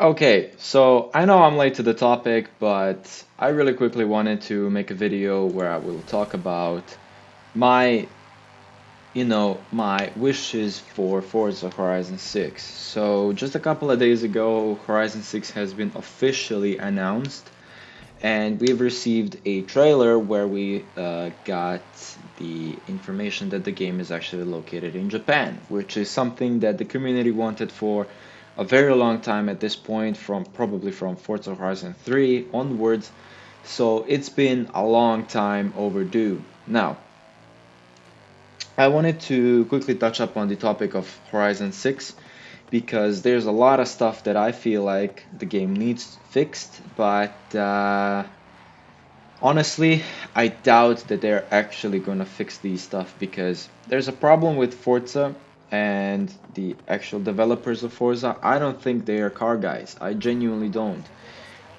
Okay, so I know I'm late to the topic, but I really quickly wanted to make a video where I will talk about my, my wishes for Forza Horizon 6. So just a couple of days ago, Horizon 6 has been officially announced, and we've received a trailer where we got the information that the game is actually located in Japan, which is something that the community wanted for a very long time at this point, from probably from Forza Horizon 3 onwards. So it's been a long time overdue. Now, I wanted to quickly touch up on the topic of Horizon 6 because there's a lot of stuff that I feel like the game needs fixed, but honestly, I doubt that they're actually gonna fix these stuff because there's a problem with Forza and the actual developers of Forza. I don't think they are car guys. I genuinely don't.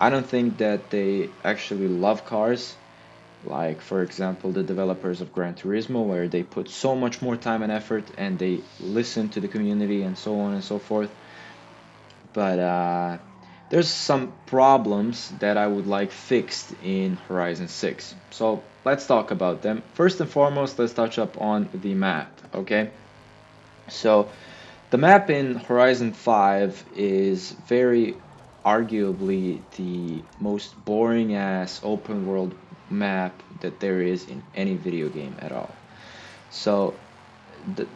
I don't think that they actually love cars. Like, for example, the developers of Gran Turismo, where they put so much more time and effort and they listen to the community and so on and so forth. But there's some problems that I would like fixed in Horizon 6. So let's talk about them. First and foremost, let's touch up on the map, okay? So the map in Horizon 5 is very arguably the most boring ass open world map that there is in any video game at all. So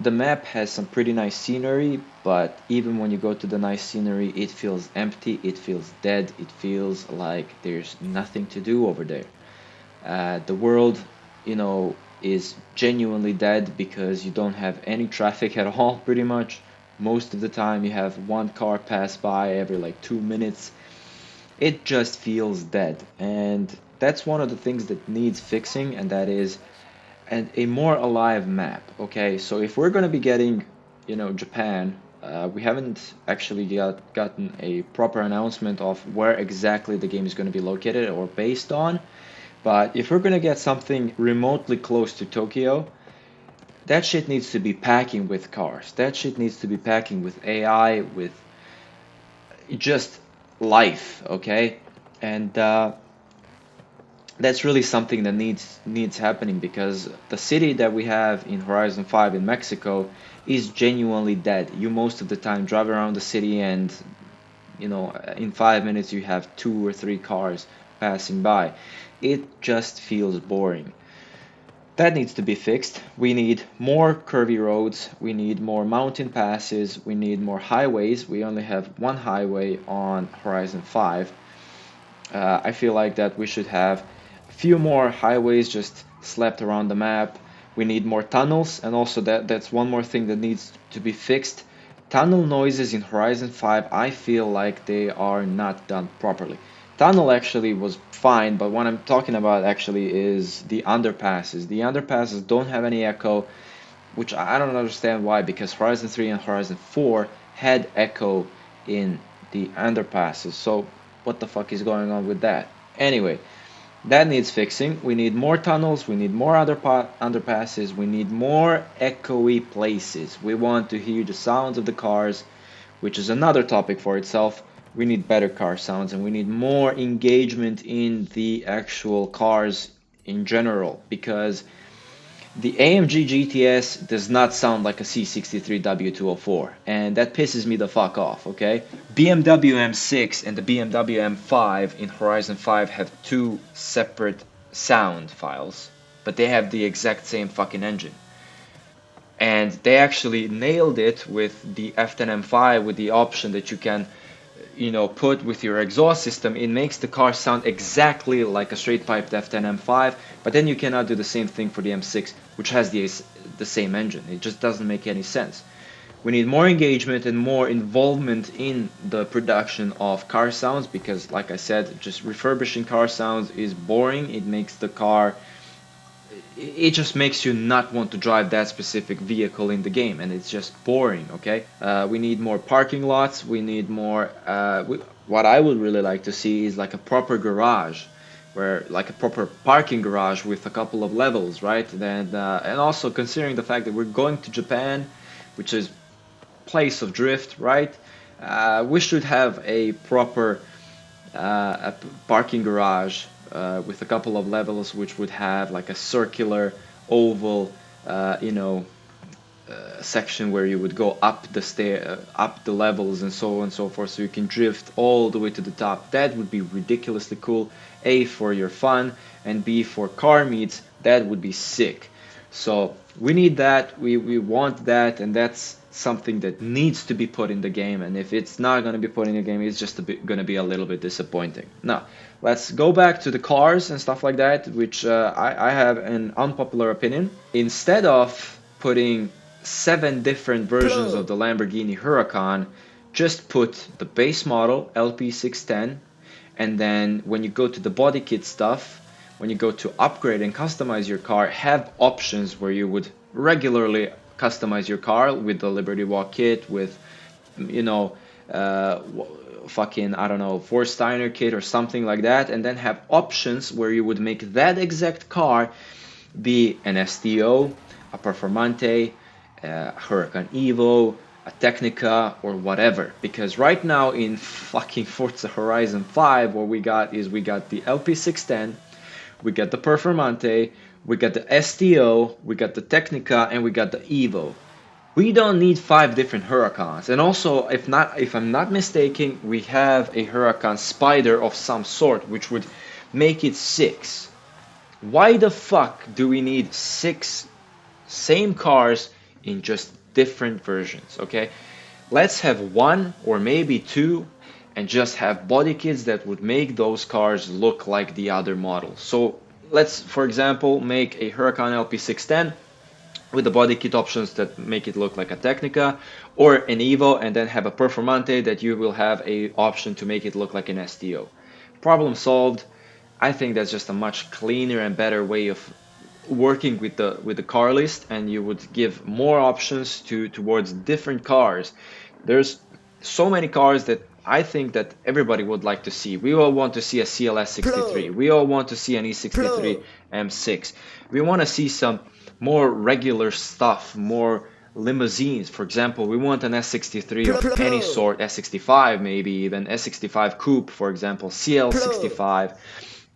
the map has some pretty nice scenery, but even when you go to the nice scenery, it feels empty, it feels dead, it feels like there's nothing to do over there. The world, is genuinely dead because you don't have any traffic at all, pretty much. Most of the time, you have one car pass by every like 2 minutes. It just feels dead, and that's one of the things that needs fixing, and that is a more alive map. Okay, so if we're going to be getting, Japan, we haven't actually gotten a proper announcement of where exactly the game is going to be located or based on. But if we're going to get something remotely close to Tokyo, that shit needs to be packing with cars. That shit needs to be packing with AI, with just life. Okay, and that's really something that needs happening because the city that we have in Horizon 5 in Mexico is genuinely dead. You most of the time drive around the city and in 5 minutes you have two or three cars passing by. It just feels boring. That needs to be fixed. We need more curvy roads, we need more mountain passes, we need more highways. We only have one highway on Horizon 5. I feel like that we should have a few more highways just slapped around the map. We need more tunnels, and also that's one more thing that needs to be fixed. Tunnel noises in Horizon 5, I feel like they are not done properly. Tunnel actually was fine, but what I'm talking about actually is the underpasses. The underpasses don't have any echo, which I don't understand why, because Horizon 3 and Horizon 4 had echo in the underpasses. So what the fuck is going on with that? Anyway, that needs fixing. We need more tunnels, we need more underpasses, we need more echoey places. We want to hear the sounds of the cars, which is another topic for itself. We need better car sounds and we need more engagement in the actual cars in general, because the AMG GTS does not sound like a C63W204, and that pisses me the fuck off, okay? BMW M6 and the BMW M5 in Horizon 5 have two separate sound files, but they have the exact same fucking engine. And they actually nailed it with the F10 M5 with the option that you can put with your exhaust system. It makes the car sound exactly like a straight piped F10 M5, but then you cannot do the same thing for the M6, which has the same engine. It just doesn't make any sense. We need more engagement and more involvement in the production of car sounds because, like I said, just refurbishing car sounds is boring. It just makes you not want to drive that specific vehicle in the game, and it's just boring. Okay, we need more parking lots. We need more. What I would really like to see is like a proper garage, where like a proper parking garage with a couple of levels, right? And also considering the fact that we're going to Japan, which is place of drift, right? We should have a proper parking garage with a couple of levels, which would have like a circular oval, you know, section where you would go up the stair, up the levels, and so on and so forth, so you can drift all the way to the top. That would be ridiculously cool. A, for your fun, and B, for car meets. That would be sick. So we need that. We want that, and that's something that needs to be put in the game. And if it's not going to be put in the game, it's just going to be a little bit disappointing. Now, let's go back to the cars and stuff like that, which I have an unpopular opinion. Instead of putting 7 different versions of the Lamborghini Huracan, just put the base model LP610, and then when you go to the body kit stuff, when you go to upgrade and customize your car, have options where you would regularly customize your car with the Liberty Walk kit, with, you know, fucking, I don't know, Force Steiner kit or something like that, and then have options where you would make that exact car be an STO, a Performante, Huracan Evo, a Technica, or whatever. Because right now in fucking Forza Horizon 5, what we got is we got the LP610, we got the Performante, we got the STO, we got the Technica, and we got the Evo. We don't need 5 different Huracans. And also, if I'm not mistaken, we have a Huracan Spider of some sort, which would make it 6. Why the fuck do we need 6 same cars in just different versions? Okay, let's have 1 or maybe 2 and just have body kits that would make those cars look like the other model. So let's, for example, make a Huracan LP610 with the body kit options that make it look like a Technica, or an Evo, and then have a Performante that you will have a option to make it look like an STO. Problem solved. I think that's just a much cleaner and better way of working with the car list, and you would give more options towards different cars. There's so many cars that I think that everybody would like to see. We all want to see a CLS 63. We all want to see an E63 M6. We want to see some more regular stuff, more limousines. For example, we want an S63 of any sort, S65 maybe, even S65 Coupe, for example, CL65.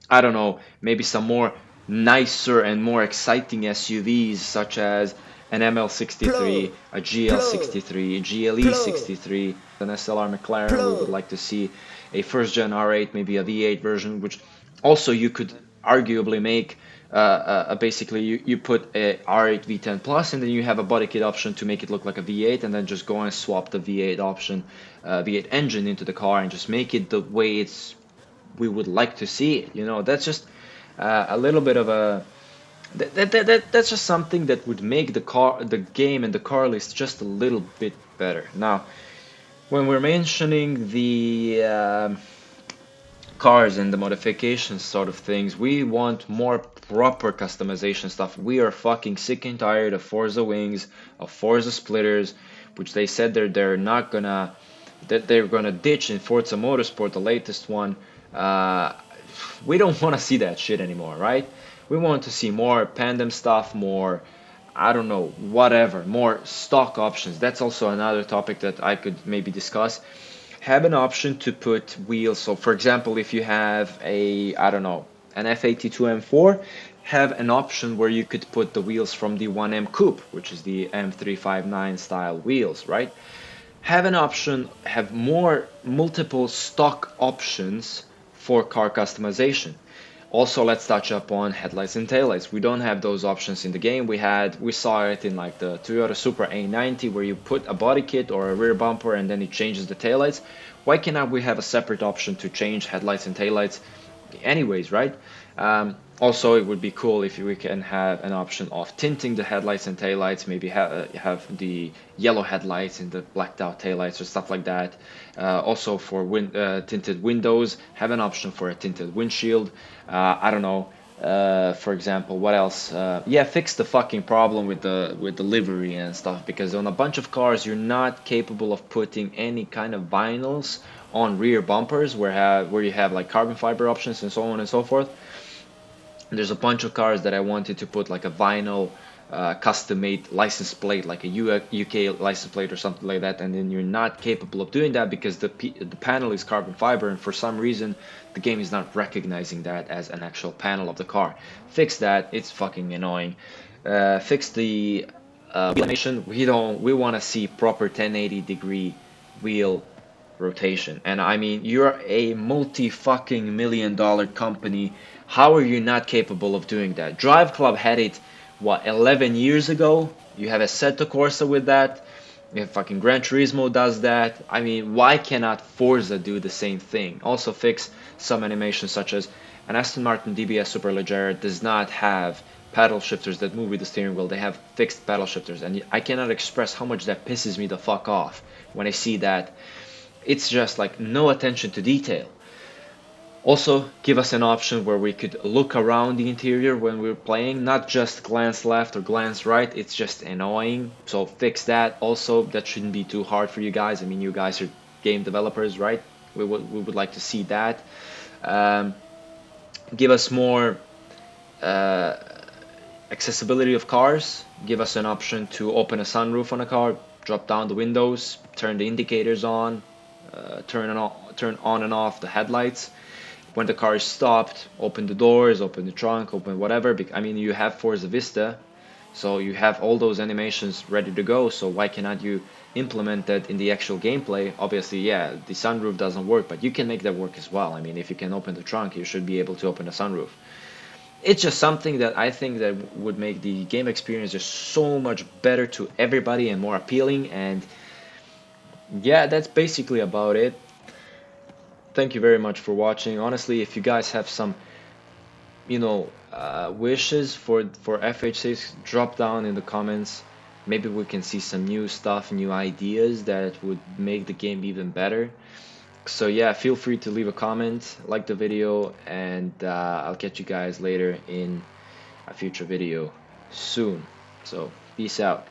I don't know, maybe some more nicer and more exciting SUVs such as an ML63, a GL63, a GLE63, an SLR McLaren. We would like to see a first gen R8, maybe a V8 version, which also you could arguably make basically you put a R8 V10 Plus, and then you have a body kit option to make it look like a V8, and then just go and swap the V8 option, V8 engine into the car, and just make it the way we would like to see it. You know, that's just a little bit of a that's just something that would make the game and the car list just a little bit better. Now, when we're mentioning the cars and the modification sort of things, we want more proper customization stuff. We are fucking sick and tired of Forza wings, of Forza splitters, which they said they're not gonna they're gonna ditch in Forza Motorsport, the latest one. We don't want to see that shit anymore, right? We want to see more Pandem stuff, more, I don't know, whatever, more stock options. That's also another topic that I could maybe discuss. Have an option to put wheels. So, for example, if you have I don't know, an F82 M4, have an option where you could put the wheels from the 1M Coupe, which is the M359 style wheels, right? Have an option, have multiple stock options for car customization. Also, let's touch upon headlights and taillights. We don't have those options in the game. We saw it in like the Toyota Supra A90, where you put a body kit or a rear bumper and then it changes the taillights. Why cannot we have a separate option to change headlights and taillights anyways, right? Also, it would be cool if we can have an option of tinting the headlights and taillights, maybe have the yellow headlights and the blacked out taillights or stuff like that. Also, for tinted windows, have an option for a tinted windshield. I don't know. For example, what else? Yeah, fix the fucking problem with the livery and stuff, because on a bunch of cars you're not capable of putting any kind of vinyls on rear bumpers where you have like carbon fiber options and so on and so forth. There's a bunch of cars that I wanted to put like a vinyl custom-made license plate, like a UK license plate or something like that, and then you're not capable of doing that because the panel is carbon fiber, and for some reason the game is not recognizing that as an actual panel of the car. Fix that. It's fucking annoying. Fix the wheel animation. We want to see proper 1080-degree wheel rotation. And I mean, you're a multi-fucking million-dollar company. How are you not capable of doing that? Drive Club had it, what, 11 years ago? You have Assetto Corsa with that. You have fucking Gran Turismo does that. I mean, why cannot Forza do the same thing? Also fix some animations such as an Aston Martin DBS Superleggera does not have paddle shifters that move with the steering wheel. They have fixed paddle shifters, and I cannot express how much that pisses me the fuck off when I see that. It's just like no attention to detail. Also, give us an option where we could look around the interior when we're playing, not just glance left or glance right. It's just annoying. So fix that. Also, that shouldn't be too hard for you guys. I mean, you guys are game developers, right? We would like to see that. Um, Give us more uh, accessibility of cars. Give us an option to open a sunroof on a car, drop down the windows, turn the indicators on, turn on and off the headlights. When the car is stopped, open the doors, open the trunk, open whatever. I mean, you have Forza Vista, so you have all those animations ready to go. So why cannot you implement that in the actual gameplay? Obviously, yeah, the sunroof doesn't work, but you can make that work as well. I mean, if you can open the trunk, you should be able to open the sunroof. It's just something that I think that would make the game experience just so much better to everybody and more appealing. And yeah, that's basically about it. Thank you very much for watching. Honestly, if you guys have some, wishes for FH6, drop down in the comments. Maybe we can see some new stuff, new ideas that would make the game even better. So yeah, feel free to leave a comment, like the video, and I'll catch you guys later in a future video soon. So peace out.